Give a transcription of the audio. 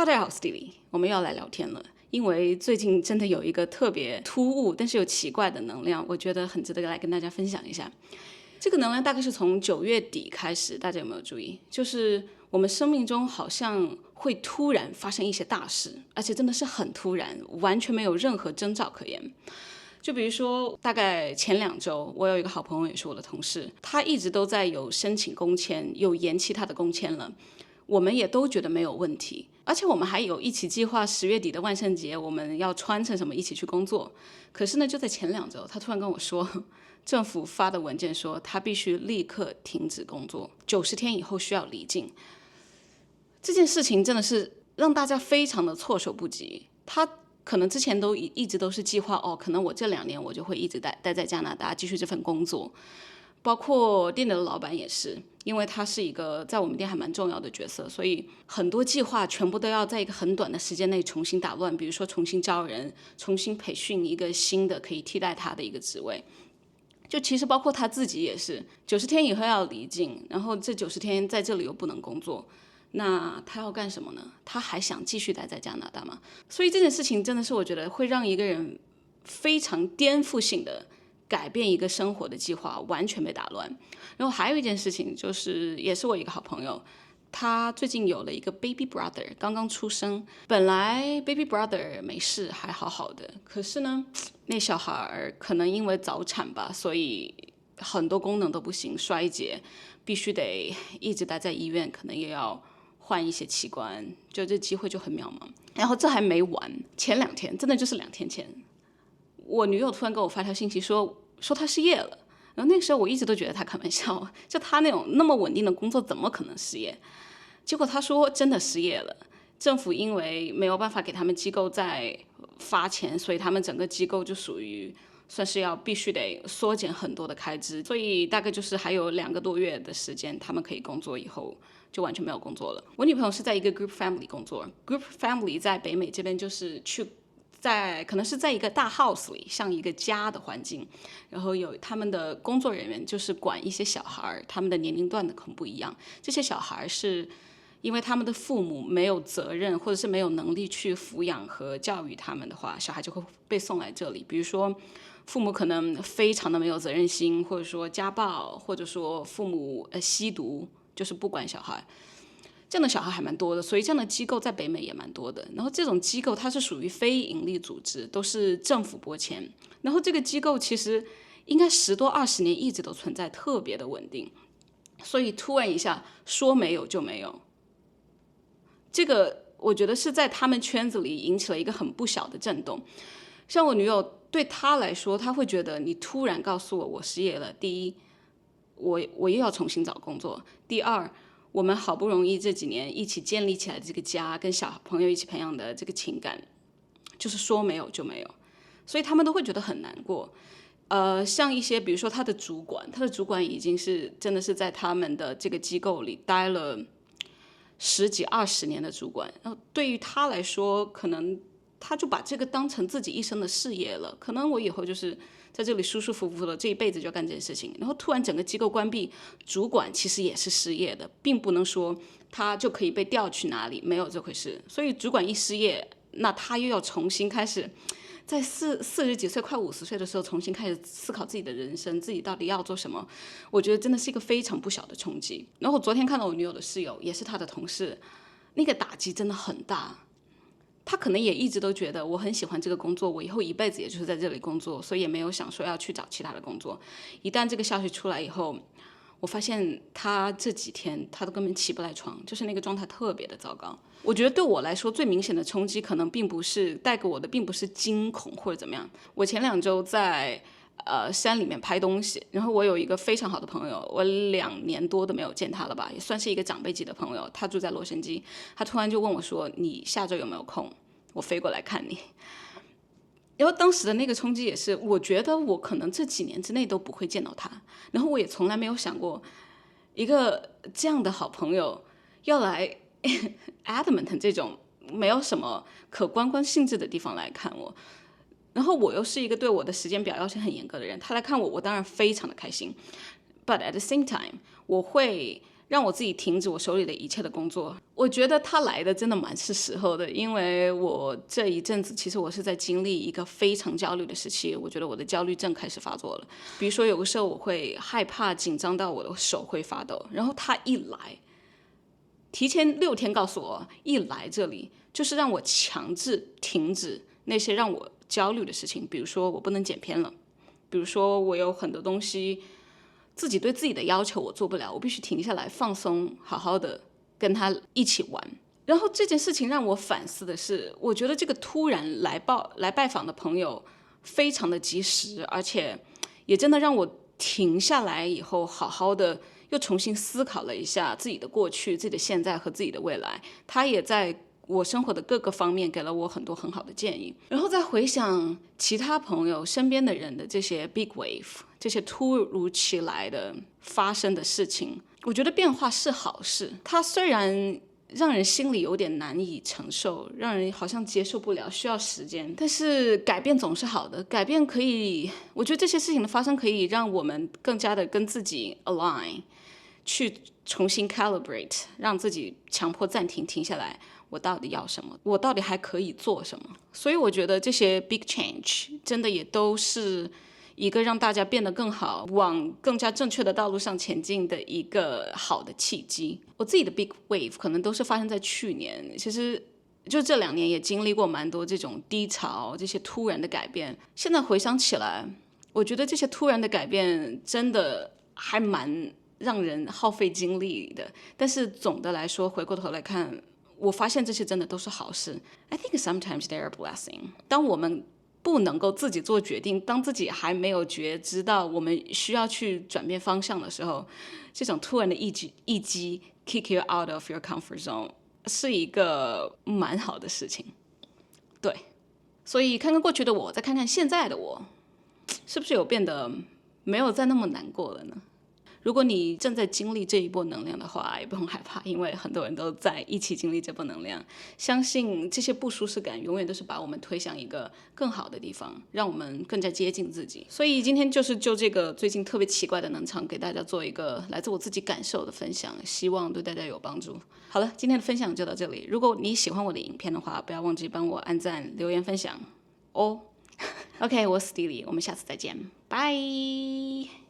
大家好 Stevie， 我们又要来聊天了。因为最近真的有一个特别突兀但是又奇怪的能量，我觉得很值得来跟大家分享一下。这个能量大概是从9月底开始，大家有没有注意？就是我们生命中好像会突然发生一些大事，而且真的是很突然，完全没有任何征兆可言。就比如说大概前2周，我有一个好朋友也是我的同事，他一直都在有申请工签，有延期他的工签了，我们也都觉得没有问题，而且我们还有一起计划10月底的万圣节我们要穿成什么一起去工作。可是呢，就在前2周，他突然跟我说，政府发的文件说他必须立刻停止工作，90天以后需要离境。这件事情真的是让大家非常的措手不及。他可能之前都一直都是计划，可能我这2年我就会一直待在加拿大继续这份工作。包括店里的老板也是，因为他是一个在我们店还蛮重要的角色，所以很多计划全部都要在一个很短的时间内重新打乱，比如说重新招人，重新培训一个新的可以替代他的一个职位。就其实包括他自己也是90天以后要离境，然后这90天在这里又不能工作，那他要干什么呢？他还想继续待在加拿大吗？所以这件事情真的是我觉得会让一个人非常颠覆性的改变一个生活的计划，完全被打乱。然后还有一件事情就是，也是我一个好朋友，他最近有了一个 baby brother， 刚刚出生。本来 baby brother 没事，还好好的，可是呢，那小孩可能因为早产吧，所以很多功能都不行，衰竭，必须得一直待在医院，可能也要换一些器官，就这机会就很渺茫。然后这还没完，前2天，真的就是2天前，我女友突然给我发条信息说她失业了。然后那个时候我一直都觉得她开玩笑，就她那么稳定的工作怎么可能失业？结果她说真的失业了，政府因为没有办法给他们机构再发钱，所以他们整个机构就属于算是必须得缩减很多的开支，所以大概就是还有2个多月的时间他们可以工作，以后就完全没有工作了。我女朋友是在一个 group family 工作， group family 在北美这边就是可能是在一个大 house 里，像一个家的环境，然后有他们的工作人员就是管一些小孩，他们的年龄段的可能不一样。这些小孩是因为他们的父母没有责任或者是没有能力去抚养和教育他们的话，小孩就会被送来这里。比如说父母可能非常的没有责任心，或者说家暴，或者说父母吸毒，就是不管小孩，这样的小孩还蛮多的，所以这样的机构在北美也蛮多的。然后这种机构它是属于非营利组织，都是政府拨钱。然后这个机构其实应该10多20年一直都存在，特别的稳定。所以突然一下说没有就没有，这个我觉得是在他们圈子里引起了一个很不小的震动。像我女友对她来说，她会觉得你突然告诉我失业了，第一，我又要重新找工作，第二，我们好不容易这几年一起建立起来的这个家，跟小朋友一起培养的这个情感，就是说没有就没有，所以他们都会觉得很难过。像一些比如说他的主管已经是真的是在他们的这个机构里待了10几20年的主管，然后对于他来说，可能他就把这个当成自己一生的事业了。可能我以后就是在这里舒舒服服的，这一辈子就要干这件事情。然后突然整个机构关闭，主管其实也是失业的，并不能说他就可以被调去哪里，没有这回事。所以主管一失业，那他又要重新开始，在40几岁快50岁的时候重新开始思考自己的人生，自己到底要做什么。我觉得真的是一个非常不小的冲击。然后我昨天看到我女友的室友，也是她的同事，那个打击真的很大。他可能也一直都觉得我很喜欢这个工作，我以后一辈子也就是在这里工作，所以也没有想说要去找其他的工作。一旦这个消息出来以后，我发现他这几天他都根本起不来床，就是那个状态特别的糟糕。我觉得对我来说最明显的冲击可能并不是带给我的，并不是惊恐或者怎么样。我前2周在山里面拍东西，然后我有一个非常好的朋友，我2年多都没有见他了吧，也算是一个长辈级的朋友，他住在洛杉矶。他突然就问我说，你下周有没有空，我飞过来看你。然后当时的那个冲击也是，我觉得我可能这几年之内都不会见到他，然后我也从来没有想过一个这样的好朋友要来Edmonton 这种没有什么可观光性质的地方来看我。然后我又是一个对我的时间表要求很严格的人，他来看我，我当然非常的开心。But at the same time， 我会让我自己停止我手里的一切的工作。我觉得它来的真的蛮是时候的，因为我这一阵子其实我是在经历一个非常焦虑的时期，我觉得我的焦虑症开始发作了。比如说有个时候我会害怕紧张到我的手会发抖，然后它一来，提前6天告诉我一来这里就是让我强制停止那些让我焦虑的事情，比如说我不能剪片了，比如说我有很多东西自己对自己的要求我做不了，我必须停下来放松，好好的跟他一起玩。然后这件事情让我反思的是，我觉得这个突然来拜访的朋友非常的及时，而且也真的让我停下来以后好好的又重新思考了一下自己的过去、自己的现在和自己的未来。他也在我生活的各个方面给了我很多很好的建议，然后再回想其他朋友身边的人的这些 big wave， 这些突如其来的发生的事情，我觉得变化是好事。它虽然让人心里有点难以承受，让人好像接受不了，需要时间，但是改变总是好的。改变可以，我觉得这些事情的发生可以让我们更加的跟自己 align， 去重新 calibrate， 让自己强迫暂停，停下来，我到底要什么，我到底还可以做什么。所以我觉得这些 big change 真的也都是一个让大家变得更好，往更加正确的道路上前进的一个好的契机。我自己的 big wave 可能都是发生在去年，其实就这2年也经历过蛮多这种低潮，这些突然的改变。现在回想起来，我觉得这些突然的改变真的还蛮让人耗费精力的，但是总的来说，回过头来看，我发现这些真的都是好事。I think sometimes they're a blessing。当我们不能够自己做决定，当自己还没有觉知到我们需要去转变方向的时候，这种突然的一击 kick you out of your comfort zone 是一个蛮好的事情。对，所以看看过去的我，再看看现在的我，是不是有变得没有再那么难过了呢？如果你正在经历这一波能量的话，也不用害怕，因为很多人都在一起经历这波能量。相信这些不舒适感永远都是把我们推向一个更好的地方，让我们更加接近自己。所以今天就是就这个最近特别奇怪的能场给大家做一个来自我自己感受的分享，希望对大家有帮助。好了，今天的分享就到这里。如果你喜欢我的影片的话，不要忘记帮我按赞、留言、分享哦。OK， 我是 Steely， 我们下次再见，拜。